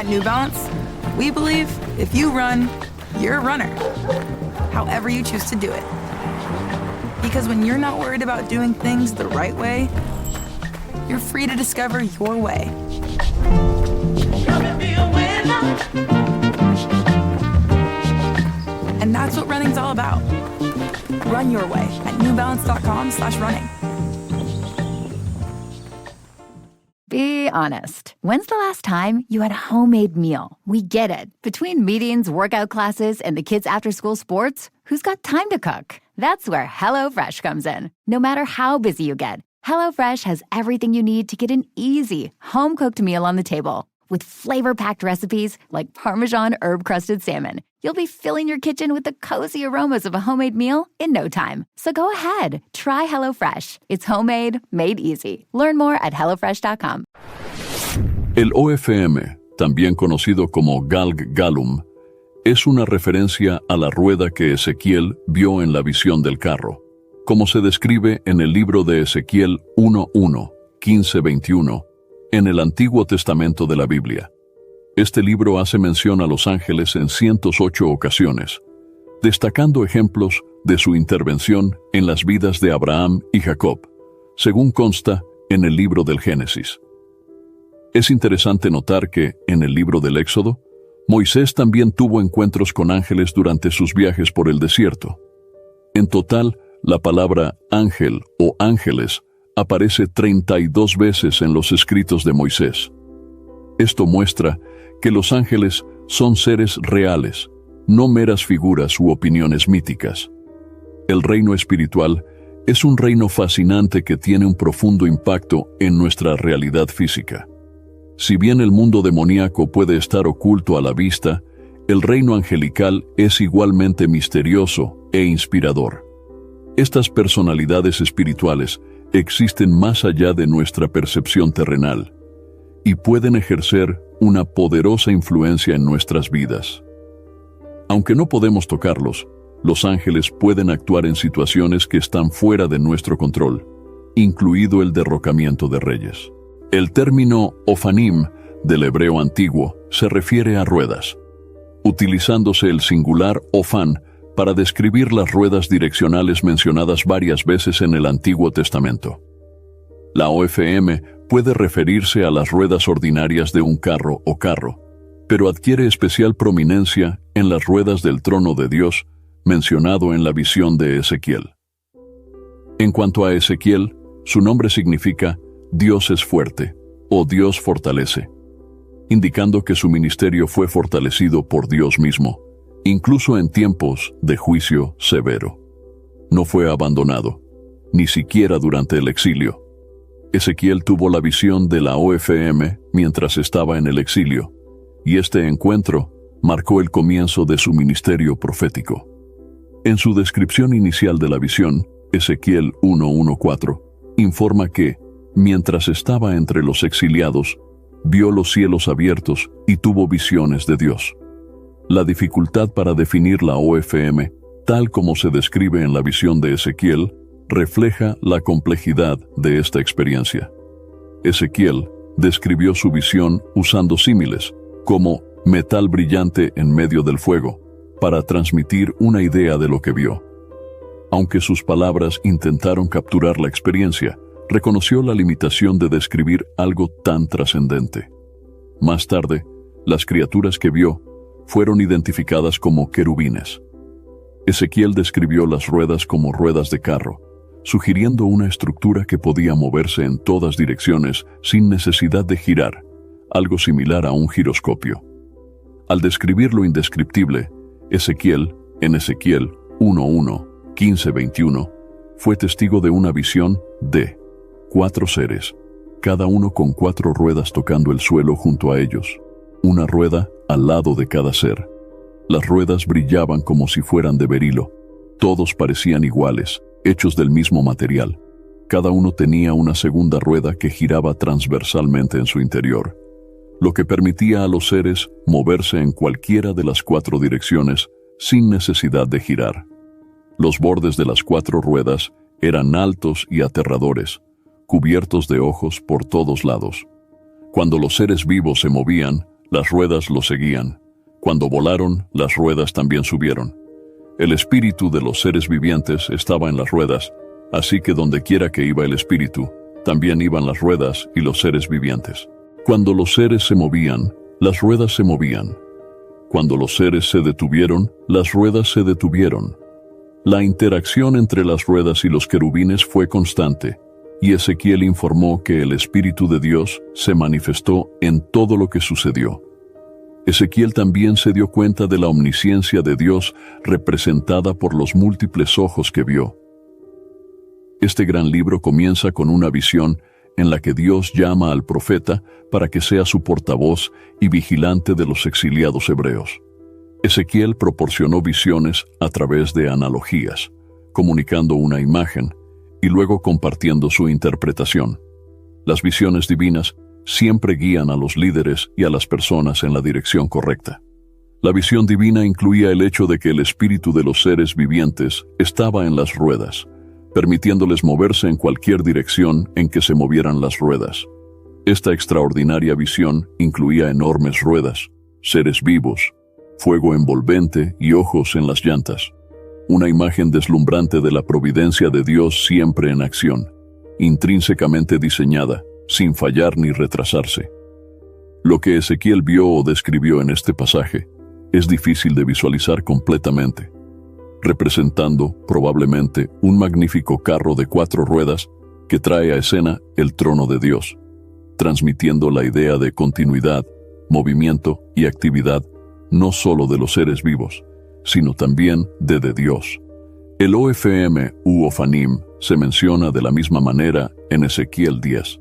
At New Balance, we believe if you run, you're a runner, however you choose to do it. Because when you're not worried about doing things the right way, you're free to discover your way. And that's what running's all about. Run your way at newbalance.com/running. Be honest. When's the last time you had a homemade meal? We get it. Between meetings, workout classes, and the kids' after-school sports, who's got time to cook? That's where HelloFresh comes in. No matter how busy you get, HelloFresh has everything you need to get an easy, home-cooked meal on the table. With flavor-packed recipes like Parmesan herb-crusted salmon, you'll be filling your kitchen with the cozy aromas of a homemade meal in no time. So go ahead, try HelloFresh. It's homemade, made easy. Learn more at HelloFresh.com. El OFM, también conocido como Galg Galum, es una referencia a la rueda que Ezequiel vio en la visión del carro, como se describe en el libro de Ezequiel 1:1, 15-21, en el Antiguo Testamento de la Biblia. Este libro hace mención a los ángeles en 108 ocasiones, destacando ejemplos de su intervención en las vidas de Abraham y Jacob, según consta en el libro del Génesis. Es interesante notar que, en el libro del Éxodo, Moisés también tuvo encuentros con ángeles durante sus viajes por el desierto. En total, la palabra ángel o ángeles aparece 32 veces en los escritos de Moisés. Esto muestra que los ángeles son seres reales, no meras figuras u opiniones míticas. El reino espiritual es un reino fascinante que tiene un profundo impacto en nuestra realidad física. Si bien el mundo demoníaco puede estar oculto a la vista, el reino angelical es igualmente misterioso e inspirador. Estas personalidades espirituales existen más allá de nuestra percepción terrenal y pueden ejercer una poderosa influencia en nuestras vidas. Aunque no podemos tocarlos, los ángeles pueden actuar en situaciones que están fuera de nuestro control, incluido el derrocamiento de reyes. El término ofanim del hebreo antiguo se refiere a ruedas, utilizándose el singular ofan para describir las ruedas direccionales mencionadas varias veces en el Antiguo Testamento. La OFM puede referirse a las ruedas ordinarias de un carro o carro, pero adquiere especial prominencia en las ruedas del trono de Dios, mencionado en la visión de Ezequiel. En cuanto a Ezequiel, su nombre significa Dios es fuerte o Dios fortalece, indicando que su ministerio fue fortalecido por Dios mismo, incluso en tiempos de juicio severo. No fue abandonado, ni siquiera durante el exilio. Ezequiel tuvo la visión de la OFM mientras estaba en el exilio, y este encuentro marcó el comienzo de su ministerio profético. En su descripción inicial de la visión, Ezequiel 1:14, informa que, mientras estaba entre los exiliados, vio los cielos abiertos y tuvo visiones de Dios. La dificultad para definir la OFM, tal como se describe en la visión de Ezequiel, refleja la complejidad de esta experiencia. Ezequiel describió su visión usando símiles, como metal brillante en medio del fuego, para transmitir una idea de lo que vio. Aunque sus palabras intentaron capturar la experiencia, reconoció la limitación de describir algo tan trascendente. Más tarde, las criaturas que vio fueron identificadas como querubines. Ezequiel describió las ruedas como ruedas de carro, sugiriendo una estructura que podía moverse en todas direcciones sin necesidad de girar, algo similar a un giroscopio. Al describir lo indescriptible, Ezequiel, en Ezequiel 1:1, 15-21, fue testigo de una visión de 4 seres, cada uno con 4 ruedas tocando el suelo junto a ellos, una rueda al lado de cada ser. Las ruedas brillaban como si fueran de berilo. Todos parecían iguales, hechos del mismo material. Cada uno tenía una segunda rueda que giraba transversalmente en su interior, lo que permitía a los seres moverse en cualquiera de las 4 direcciones sin necesidad de girar. Los bordes de las 4 ruedas eran altos y aterradores, cubiertos de ojos por todos lados. Cuando los seres vivos se movían, las ruedas lo seguían. Cuando volaron, las ruedas también subieron. El espíritu de los seres vivientes estaba en las ruedas, así que dondequiera que iba el espíritu, también iban las ruedas y los seres vivientes. Cuando los seres se movían, las ruedas se movían. Cuando los seres se detuvieron, las ruedas se detuvieron. La interacción entre las ruedas y los querubines fue constante, y Ezequiel informó que el Espíritu de Dios se manifestó en todo lo que sucedió. Ezequiel también se dio cuenta de la omnisciencia de Dios representada por los múltiples ojos que vio. Este gran libro comienza con una visión en la que Dios llama al profeta para que sea su portavoz y vigilante de los exiliados hebreos. Ezequiel proporcionó visiones a través de analogías, comunicando una imagen y luego compartiendo su interpretación. Las visiones divinas siempre guían a los líderes y a las personas en la dirección correcta. La visión divina incluía el hecho de que el espíritu de los seres vivientes estaba en las ruedas, permitiéndoles moverse en cualquier dirección en que se movieran las ruedas. Esta extraordinaria visión incluía enormes ruedas, seres vivos, fuego envolvente y ojos en las llantas. Una imagen deslumbrante de la providencia de Dios siempre en acción, intrínsecamente diseñada, sin fallar ni retrasarse. Lo que Ezequiel vio o describió en este pasaje es difícil de visualizar completamente, representando probablemente un magnífico carro de 4 ruedas que trae a escena el trono de Dios, transmitiendo la idea de continuidad, movimiento y actividad no solo de los seres vivos, sino también de Dios. El OFM u Ofanim se menciona de la misma manera en Ezequiel 10.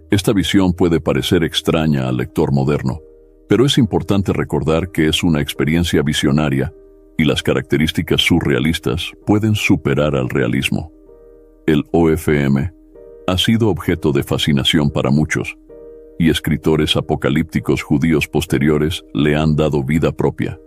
Esta visión puede parecer extraña al lector moderno, pero es importante recordar que es una experiencia visionaria y las características surrealistas pueden superar al realismo. El OFM ha sido objeto de fascinación para muchos, y escritores apocalípticos judíos posteriores le han dado vida propia.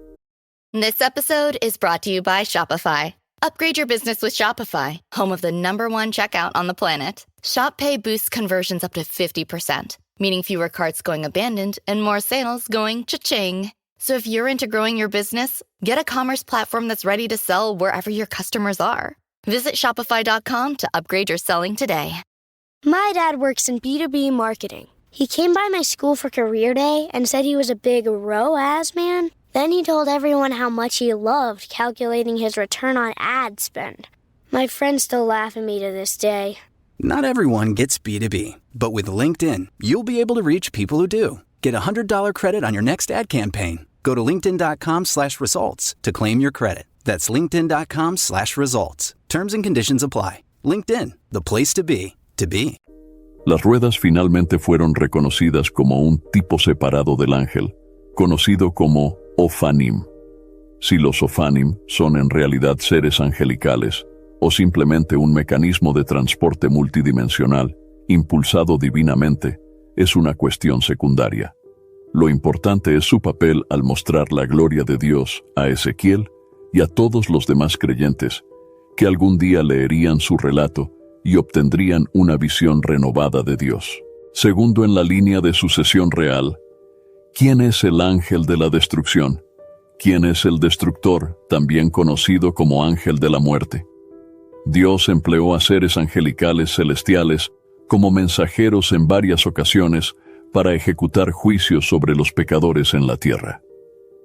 This episode is brought to you by Shopify. Upgrade your business with Shopify, home of the #1 checkout on the planet. Shop Pay boosts conversions up to 50%, meaning fewer carts going abandoned and more sales going cha-ching. So if you're into growing your business, get a commerce platform that's ready to sell wherever your customers are. Visit Shopify.com to upgrade your selling today. My dad works in B2B marketing. He came by my school for career day and said he was a big ROAS man. Then he told everyone how much he loved calculating his return on ad spend. My friends still laugh at me to this day. Not everyone gets B2B, but with LinkedIn, you'll be able to reach people who do. Get a $100 credit on your next ad campaign. Go to linkedin.com/results to claim your credit. That's linkedin.com/results. Terms and conditions apply. LinkedIn, the place to be, to be. Las ruedas finalmente fueron reconocidas como un tipo separado del ángel, conocido como Ofanim. Si los Ofanim son en realidad seres angelicales o simplemente un mecanismo de transporte multidimensional, impulsado divinamente, es una cuestión secundaria. Lo importante es su papel al mostrar la gloria de Dios a Ezequiel y a todos los demás creyentes, que algún día leerían su relato y obtendrían una visión renovada de Dios. Segundo en la línea de sucesión real, ¿quién es el ángel de la destrucción? ¿Quién es el destructor, también conocido como ángel de la muerte? Dios empleó a seres angelicales celestiales como mensajeros en varias ocasiones para ejecutar juicios sobre los pecadores en la tierra.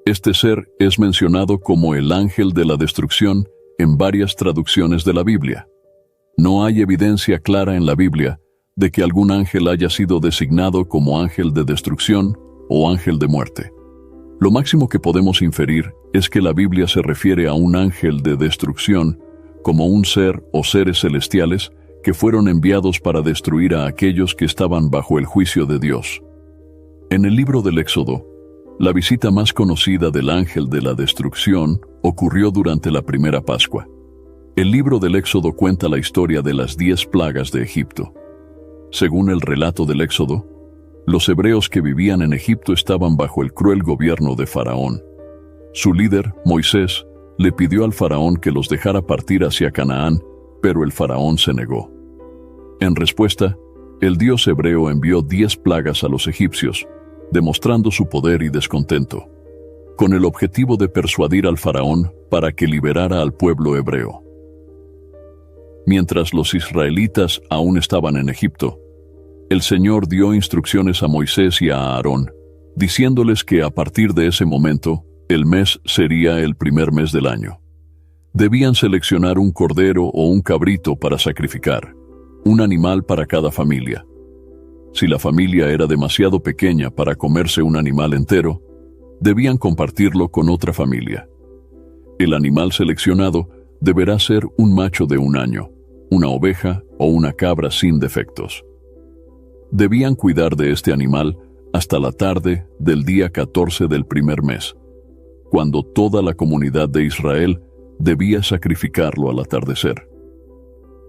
Este ser es mencionado como el ángel de la destrucción en varias traducciones de la Biblia. No hay evidencia clara en la Biblia de que algún ángel haya sido designado como ángel de destrucción o ángel de muerte. Lo máximo que podemos inferir es que la Biblia se refiere a un ángel de destrucción como un ser o seres celestiales que fueron enviados para destruir a aquellos que estaban bajo el juicio de Dios. En el libro del Éxodo, la visita más conocida del ángel de la destrucción ocurrió durante la primera Pascua. El libro del Éxodo cuenta la historia de las 10 plagas de Egipto. Según el relato del Éxodo, los hebreos que vivían en Egipto estaban bajo el cruel gobierno de Faraón. Su líder, Moisés, le pidió al Faraón que los dejara partir hacia Canaán, pero el Faraón se negó. En respuesta, el dios hebreo envió 10 plagas a los egipcios, demostrando su poder y descontento, con el objetivo de persuadir al faraón para que liberara al pueblo hebreo. Mientras los israelitas aún estaban en Egipto, el Señor dio instrucciones a Moisés y a Aarón, diciéndoles que a partir de ese momento, el mes sería el primer mes del año. Debían seleccionar un cordero o un cabrito para sacrificar, un animal para cada familia. Si la familia era demasiado pequeña para comerse un animal entero, debían compartirlo con otra familia. El animal seleccionado deberá ser un macho de 1 año, una oveja o una cabra sin defectos. Debían cuidar de este animal hasta la tarde del día 14 del primer mes, cuando toda la comunidad de Israel debía sacrificarlo al atardecer.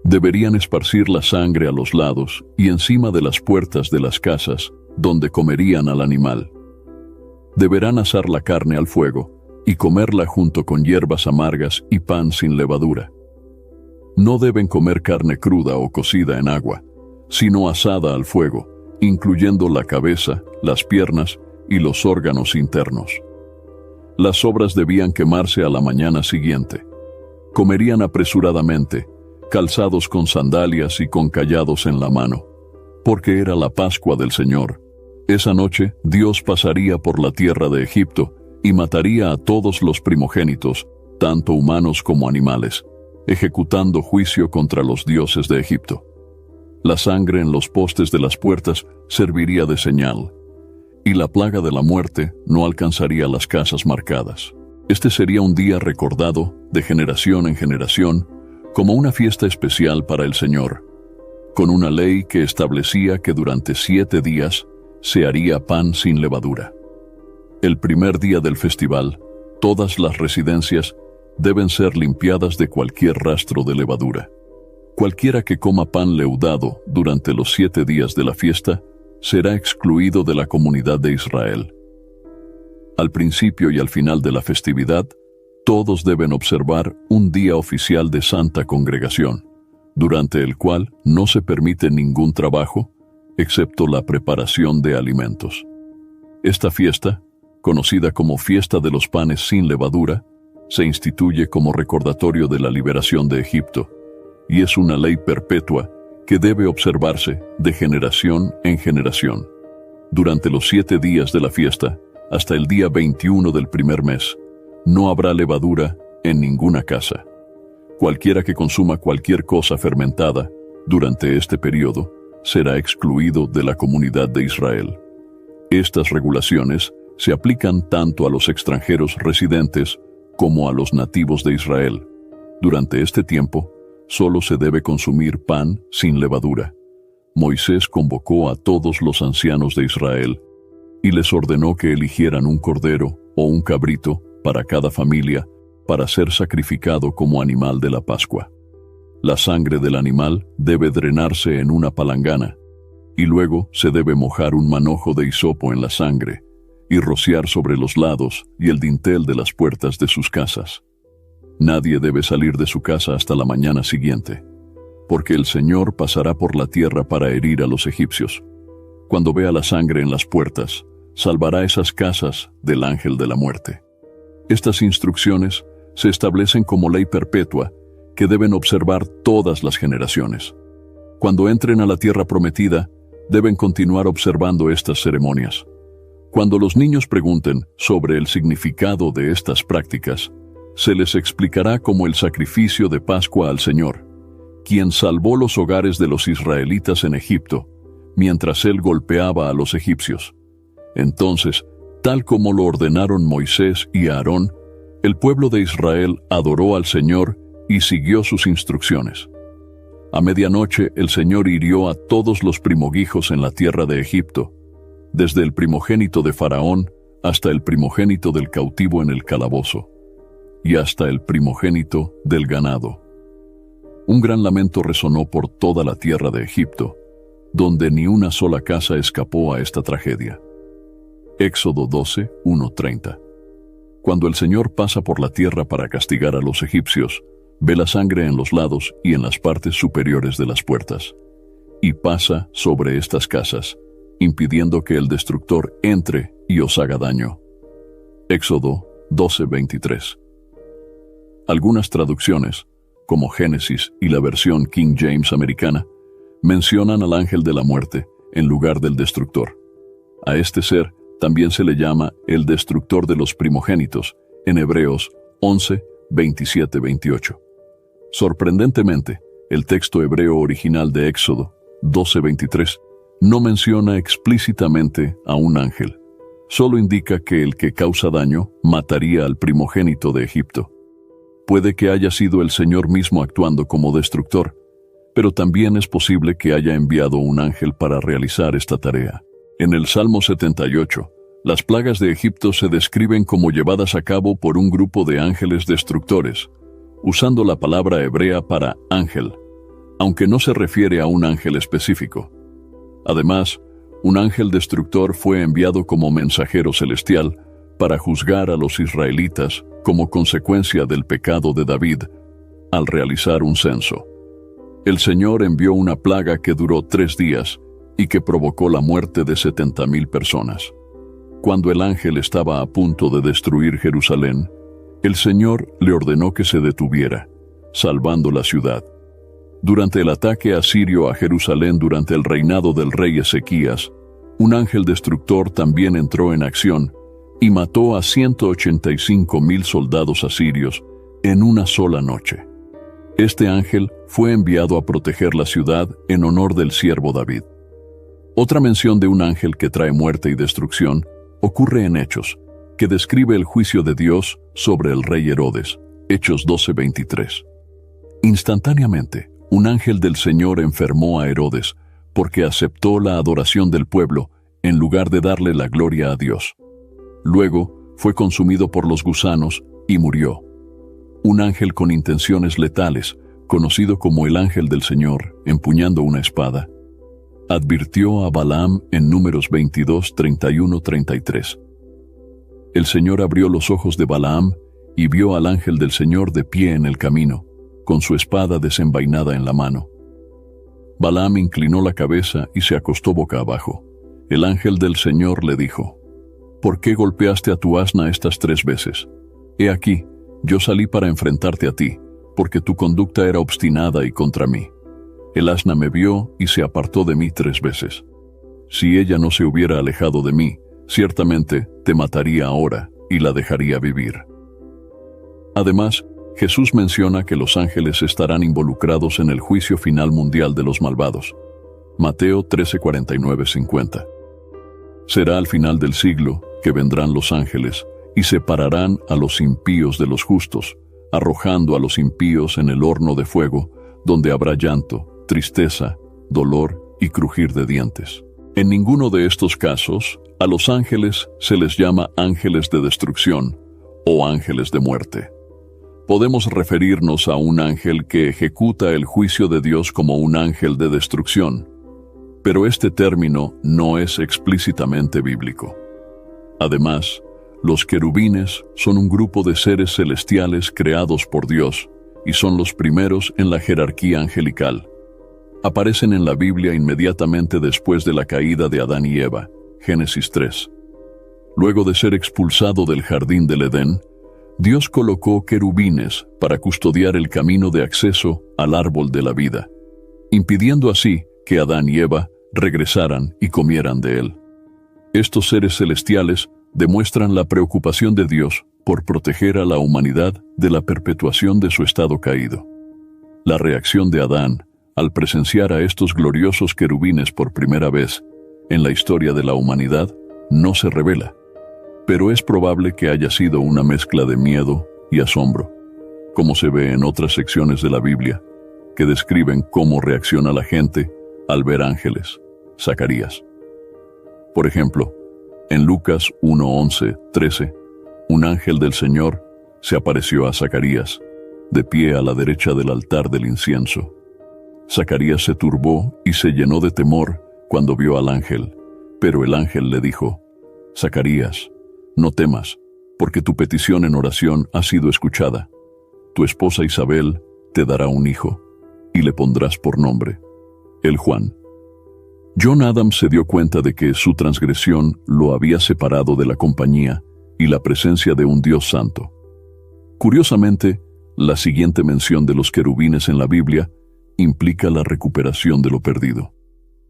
Deberían esparcir la sangre a los lados y encima de las puertas de las casas donde comerían al animal. Deberán asar la carne al fuego y comerla junto con hierbas amargas y pan sin levadura. No deben comer carne cruda o cocida en agua, sino asada al fuego, incluyendo la cabeza, las piernas y los órganos internos. Las sobras debían quemarse a la mañana siguiente. Comerían apresuradamente, calzados con sandalias y con callados en la mano, porque era la Pascua del Señor. Esa noche Dios pasaría por la tierra de Egipto y mataría a todos los primogénitos, tanto humanos como animales, ejecutando juicio contra los dioses de Egipto. La sangre en los postes de las puertas serviría de señal, y la plaga de la muerte no alcanzaría las casas marcadas. Este sería un día recordado de generación en generación como una fiesta especial para el Señor, con una ley que establecía que durante 7 días se haría pan sin levadura. El primer día del festival, todas las residencias deben ser limpiadas de cualquier rastro de levadura. Cualquiera que coma pan leudado durante los 7 días de la fiesta será excluido de la comunidad de Israel. Al principio y al final de la festividad, todos deben observar un día oficial de Santa Congregación, durante el cual no se permite ningún trabajo, excepto la preparación de alimentos. Esta fiesta, conocida como Fiesta de los Panes sin Levadura, se instituye como recordatorio de la liberación de Egipto, y es una ley perpetua que debe observarse de generación en generación. Durante los 7 días de la fiesta, hasta el día 21 del primer mes, no habrá levadura en ninguna casa. Cualquiera que consuma cualquier cosa fermentada durante este periodo será excluido de la comunidad de Israel. Estas regulaciones se aplican tanto a los extranjeros residentes como a los nativos de Israel. Durante este tiempo, solo se debe consumir pan sin levadura. Moisés convocó a todos los ancianos de Israel y les ordenó que eligieran un cordero o un cabrito para cada familia para ser sacrificado como animal de la Pascua. La sangre del animal debe drenarse en una palangana y luego se debe mojar un manojo de hisopo en la sangre y rociar sobre los lados y el dintel de las puertas de sus casas. Nadie debe salir de su casa hasta la mañana siguiente, porque el Señor pasará por la tierra para herir a los egipcios. Cuando vea la sangre en las puertas, salvará esas casas del ángel de la muerte. Estas instrucciones se establecen como ley perpetua que deben observar todas las generaciones. Cuando entren a la tierra prometida, deben continuar observando estas ceremonias. Cuando los niños pregunten sobre el significado de estas prácticas, se les explicará como el sacrificio de Pascua al Señor, quien salvó los hogares de los israelitas en Egipto, mientras él golpeaba a los egipcios. Entonces, tal como lo ordenaron Moisés y Aarón, el pueblo de Israel adoró al Señor y siguió sus instrucciones. A medianoche el Señor hirió a todos los primoguijos en la tierra de Egipto, desde el primogénito de Faraón hasta el primogénito del cautivo en el calabozo, y hasta el primogénito del ganado. Un gran lamento resonó por toda la tierra de Egipto, donde ni una sola casa escapó a esta tragedia. Éxodo 12, 1-30. Cuando el Señor pasa por la tierra para castigar a los egipcios, ve la sangre en los lados y en las partes superiores de las puertas, y pasa sobre estas casas, impidiendo que el destructor entre y os haga daño. Éxodo 12:23. Algunas traducciones, como Génesis y la versión King James americana, mencionan al ángel de la muerte en lugar del destructor. A este ser también se le llama el destructor de los primogénitos, en Hebreos 11:27-28. Sorprendentemente, el texto hebreo original de Éxodo 12:23 no menciona explícitamente a un ángel, solo indica que el que causa daño mataría al primogénito de Egipto. Puede que haya sido el Señor mismo actuando como destructor, pero también es posible que haya enviado un ángel para realizar esta tarea. En el Salmo 78, las plagas de Egipto se describen como llevadas a cabo por un grupo de ángeles destructores, usando la palabra hebrea para ángel, aunque no se refiere a un ángel específico. Además, un ángel destructor fue enviado como mensajero celestial para juzgar a los israelitas como consecuencia del pecado de David al realizar un censo. El Señor envió una plaga que duró 3 días y que provocó la muerte de 70,000 personas. Cuando el ángel estaba a punto de destruir Jerusalén, el Señor le ordenó que se detuviera, salvando la ciudad. Durante el ataque asirio a Jerusalén durante el reinado del rey Ezequías, un ángel destructor también entró en acción y mató a 185,000 soldados asirios en una sola noche. Este ángel fue enviado a proteger la ciudad en honor del siervo David. Otra mención de un ángel que trae muerte y destrucción ocurre en Hechos, que describe el juicio de Dios sobre el rey Herodes, Hechos 12:23. Instantáneamente, un ángel del Señor enfermó a Herodes porque aceptó la adoración del pueblo en lugar de darle la gloria a Dios. Luego fue consumido por los gusanos y murió. Un ángel con intenciones letales, conocido como el ángel del Señor, empuñando una espada, advirtió a Balaam en Números 22:31-33. El Señor abrió los ojos de Balaam y vio al ángel del Señor de pie en el camino, con su espada desenvainada en la mano. Balaam inclinó la cabeza y se acostó boca abajo. El ángel del Señor le dijo: ¿Por qué golpeaste a tu asna estas 3 veces? He aquí, yo salí para enfrentarte a ti, porque tu conducta era obstinada y contra mí. El asna me vio y se apartó de mí 3 veces. Si ella no se hubiera alejado de mí, ciertamente te mataría ahora y la dejaría vivir. Además, Jesús menciona que los ángeles estarán involucrados en el juicio final mundial de los malvados. Mateo 13:49-50. Será al final del siglo que vendrán los ángeles y separarán a los impíos de los justos, arrojando a los impíos en el horno de fuego, donde habrá llanto, tristeza, dolor y crujir de dientes. En ninguno de estos casos, a los ángeles se les llama ángeles de destrucción o ángeles de muerte. Podemos referirnos a un ángel que ejecuta el juicio de Dios como un ángel de destrucción, pero este término no es explícitamente bíblico. Además, los querubines son un grupo de seres celestiales creados por Dios y son los primeros en la jerarquía angelical. Aparecen en la Biblia inmediatamente después de la caída de Adán y Eva, Génesis 3. Luego de ser expulsado del jardín del Edén, Dios colocó querubines para custodiar el camino de acceso al árbol de la vida, impidiendo así que Adán y Eva regresaran y comieran de él. Estos seres celestiales demuestran la preocupación de Dios por proteger a la humanidad de la perpetuación de su estado caído. La reacción de Adán al presenciar a estos gloriosos querubines por primera vez en la historia de la humanidad no se revela, pero es probable que haya sido una mezcla de miedo y asombro, como se ve en otras secciones de la Biblia, que describen cómo reacciona la gente al ver ángeles. Zacarías. Por ejemplo, en Lucas 1:11-13, un ángel del Señor se apareció a Zacarías, de pie a la derecha del altar del incienso. Zacarías se turbó y se llenó de temor cuando vio al ángel, pero el ángel le dijo: Zacarías, no temas, porque tu petición en oración ha sido escuchada. Tu esposa Isabel te dará un hijo, y le pondrás por nombre el Juan. John Adams se dio cuenta de que su transgresión lo había separado de la compañía y la presencia de un Dios santo. Curiosamente, la siguiente mención de los querubines en la Biblia implica la recuperación de lo perdido.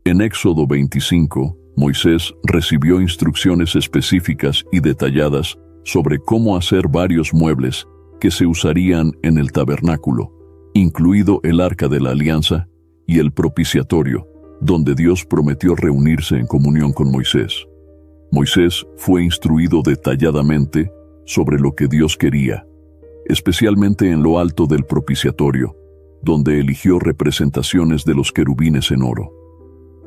En Éxodo 25, Moisés recibió instrucciones específicas y detalladas sobre cómo hacer varios muebles que se usarían en el tabernáculo, incluido el arca de la alianza y el propiciatorio, donde Dios prometió reunirse en comunión con Moisés. Moisés fue instruido detalladamente sobre lo que Dios quería, especialmente en lo alto del propiciatorio, donde eligió representaciones de los querubines en oro.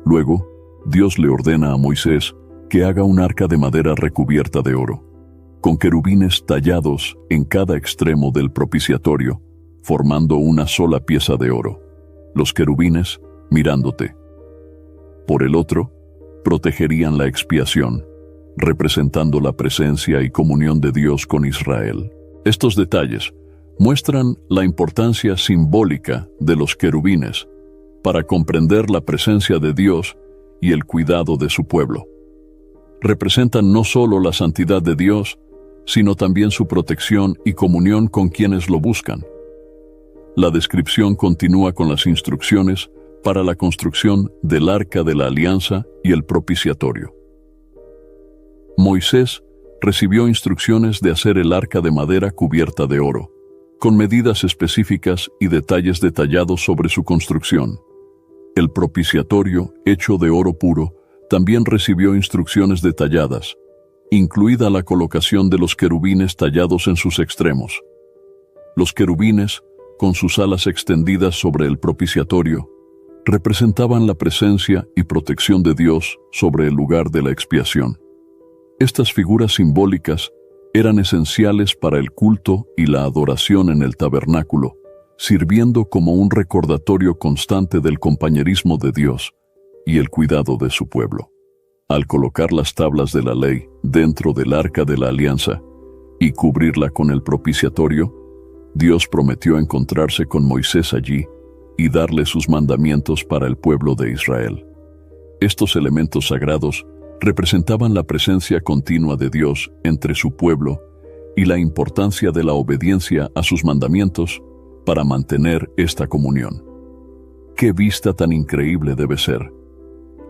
Luego, Dios le ordena a Moisés que haga un arca de madera recubierta de oro, con querubines tallados en cada extremo del propiciatorio, formando una sola pieza de oro, los querubines mirándote. Por el otro, protegerían la expiación, representando la presencia y comunión de Dios con Israel. Estos detalles muestran la importancia simbólica de los querubines para comprender la presencia de Dios y el cuidado de su pueblo. Representan no solo la santidad de Dios, sino también su protección y comunión con quienes lo buscan. La descripción continúa con las instrucciones para la construcción del Arca de la Alianza y el propiciatorio. Moisés recibió instrucciones de hacer el arca de madera cubierta de oro, con medidas específicas y detalles detallados sobre su construcción. El propiciatorio, hecho de oro puro, también recibió instrucciones detalladas, incluida la colocación de los querubines tallados en sus extremos. Los querubines, con sus alas extendidas sobre el propiciatorio, representaban la presencia y protección de Dios sobre el lugar de la expiación. Estas figuras simbólicas eran esenciales para el culto y la adoración en el tabernáculo, sirviendo como un recordatorio constante del compañerismo de Dios y el cuidado de su pueblo. Al colocar las tablas de la ley dentro del arca de la alianza y cubrirla con el propiciatorio, Dios prometió encontrarse con Moisés allí y darle sus mandamientos para el pueblo de Israel. Estos elementos sagrados representaban la presencia continua de Dios entre su pueblo y la importancia de la obediencia a sus mandamientos para mantener esta comunión. ¡Qué vista tan increíble debe ser!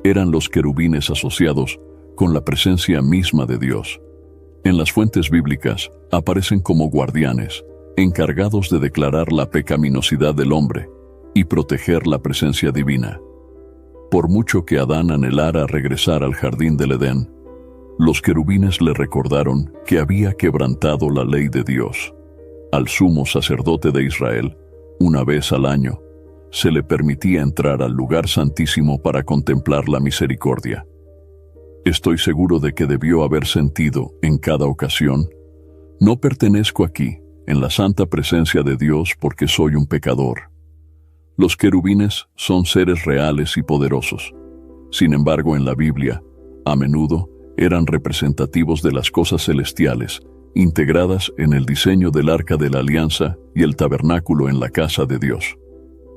Eran los querubines asociados con la presencia misma de Dios. En las fuentes bíblicas aparecen como guardianes, encargados de declarar la pecaminosidad del hombre y proteger la presencia divina. Por mucho que Adán anhelara regresar al jardín del Edén, los querubines le recordaron que había quebrantado la ley de Dios. Al sumo sacerdote de Israel, una vez al año, se le permitía entrar al lugar santísimo para contemplar la misericordia. Estoy seguro de que debió haber sentido en cada ocasión: no pertenezco aquí, en la santa presencia de Dios, porque soy un pecador. Los querubines son seres reales y poderosos. Sin embargo, en la Biblia, a menudo eran representativos de las cosas celestiales, integradas en el diseño del Arca de la Alianza y el tabernáculo en la casa de Dios.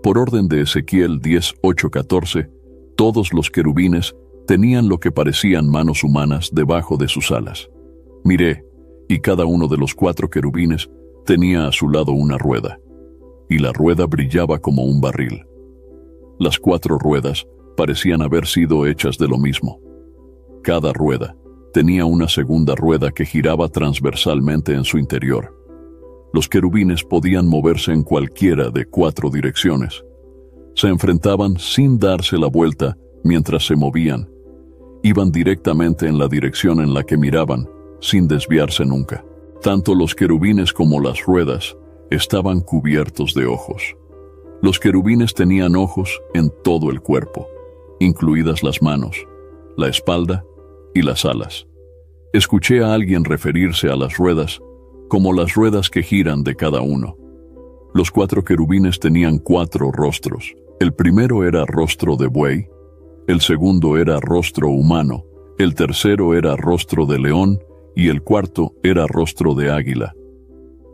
Por orden de Ezequiel 10:8-14, todos los querubines tenían lo que parecían manos humanas debajo de sus alas. Miré, y cada uno de los 4 querubines tenía a su lado una rueda, y la rueda brillaba como un barril. Las 4 ruedas parecían haber sido hechas de lo mismo. Cada rueda tenía una segunda rueda que giraba transversalmente en su interior. Los querubines podían moverse en cualquiera de 4 direcciones. Se enfrentaban sin darse la vuelta mientras se movían. Iban directamente en la dirección en la que miraban, sin desviarse nunca. Tanto los querubines como las ruedas estaban cubiertos de ojos. Los querubines tenían ojos en todo el cuerpo, incluidas las manos, la espalda y las alas. Escuché a alguien referirse a las ruedas como las ruedas que giran de cada uno. Los 4 querubines tenían 4 rostros. El primero era rostro de buey, el segundo era rostro humano, el tercero era rostro de león y el cuarto era rostro de águila.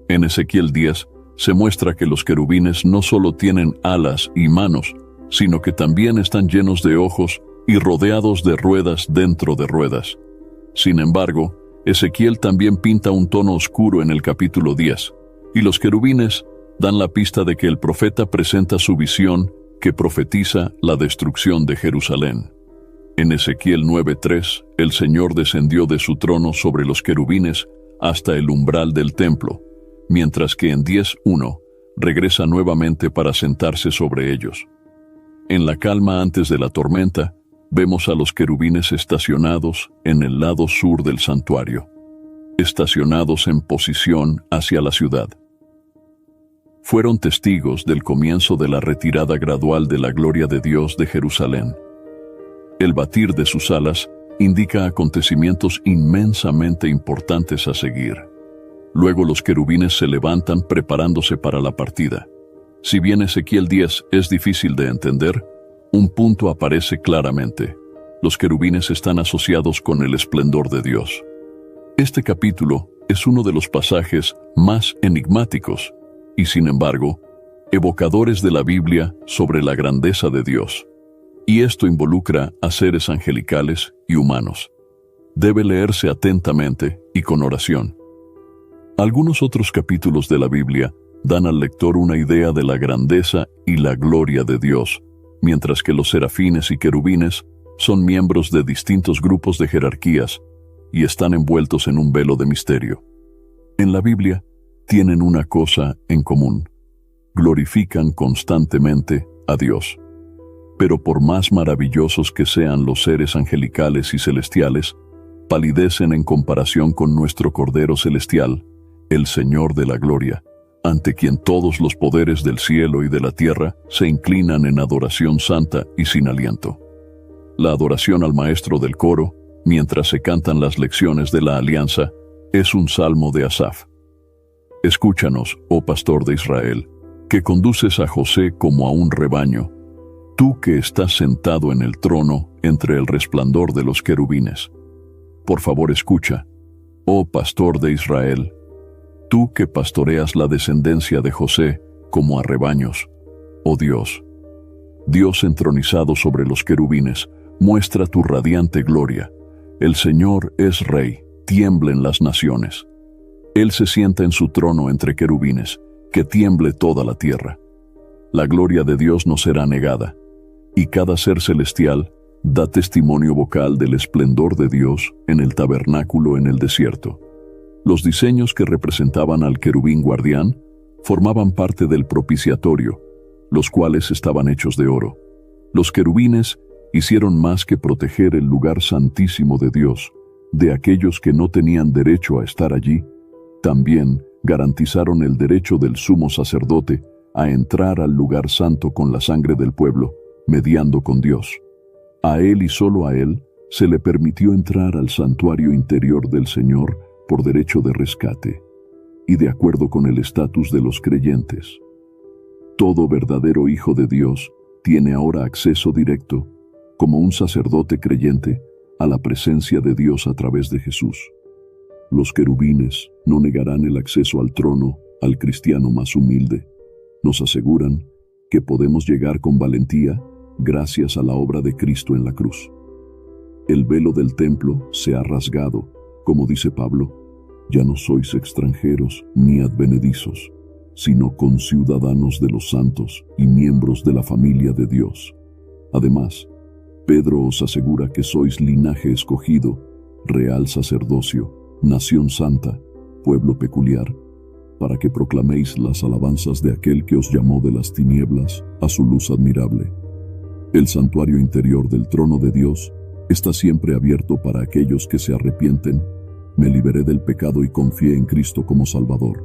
En Ezequiel 10 se muestra que los querubines no solo tienen alas y manos, sino que también están llenos de ojos y rodeados de ruedas dentro de ruedas. Sin embargo, Ezequiel también pinta un tono oscuro en el capítulo 10, y los querubines dan la pista de que el profeta presenta su visión que profetiza la destrucción de Jerusalén. En Ezequiel 9:3, el Señor descendió de su trono sobre los querubines hasta el umbral del templo, mientras que en 10:1 regresa nuevamente para sentarse sobre ellos. En la calma antes de la tormenta, vemos a los querubines estacionados en el lado sur del santuario, estacionados en posición hacia la ciudad. Fueron testigos del comienzo de la retirada gradual de la gloria de Dios de Jerusalén. El batir de sus alas indica acontecimientos inmensamente importantes a seguir. Luego los querubines se levantan preparándose para la partida. Si bien Ezequiel 10 es difícil de entender, un punto aparece claramente. Los querubines están asociados con el esplendor de Dios. Este capítulo es uno de los pasajes más enigmáticos y, sin embargo, evocadores de la Biblia sobre la grandeza de Dios. Y esto involucra a seres angelicales y humanos. Debe leerse atentamente y con oración. Algunos otros capítulos de la Biblia dan al lector una idea de la grandeza y la gloria de Dios, mientras que los serafines y querubines son miembros de distintos grupos de jerarquías y están envueltos en un velo de misterio. En la Biblia tienen una cosa en común: glorifican constantemente a Dios. Pero por más maravillosos que sean los seres angelicales y celestiales, palidecen en comparación con nuestro Cordero Celestial, el Señor de la Gloria, ante quien todos los poderes del cielo y de la tierra se inclinan en adoración santa y sin aliento. La adoración al maestro del coro, mientras se cantan las lecciones de la alianza, es un salmo de Asaf. Escúchanos, oh pastor de Israel, que conduces a José como a un rebaño, tú que estás sentado en el trono entre el resplandor de los querubines. Por favor, escucha, oh pastor de Israel, tú que pastoreas la descendencia de José como a rebaños. Oh Dios, Dios entronizado sobre los querubines, muestra tu radiante gloria. El Señor es Rey, tiemblen las naciones. Él se sienta en su trono entre querubines, que tiemble toda la tierra. La gloria de Dios no será negada, y cada ser celestial da testimonio vocal del esplendor de Dios en el tabernáculo en el desierto. Los diseños que representaban al querubín guardián formaban parte del propiciatorio, los cuales estaban hechos de oro. Los querubines hicieron más que proteger el lugar santísimo de Dios, de aquellos que no tenían derecho a estar allí, también garantizaron el derecho del sumo sacerdote a entrar al lugar santo con la sangre del pueblo, mediando con Dios. A él y solo a él se le permitió entrar al santuario interior del Señor por derecho de rescate, y de acuerdo con el estatus de los creyentes. Todo verdadero hijo de Dios tiene ahora acceso directo, como un sacerdote creyente, a la presencia de Dios a través de Jesús. Los querubines no negarán el acceso al trono al cristiano más humilde. Nos aseguran que podemos llegar con valentía gracias a la obra de Cristo en la cruz. El velo del templo se ha rasgado, como dice Pablo, ya no sois extranjeros ni advenedizos, sino conciudadanos de los santos y miembros de la familia de Dios. Además, Pedro os asegura que sois linaje escogido, real sacerdocio, nación santa, pueblo peculiar, para que proclaméis las alabanzas de aquel que os llamó de las tinieblas a su luz admirable. El santuario interior del trono de Dios está siempre abierto para aquellos que se arrepienten, me liberé del pecado y confié en Cristo como Salvador.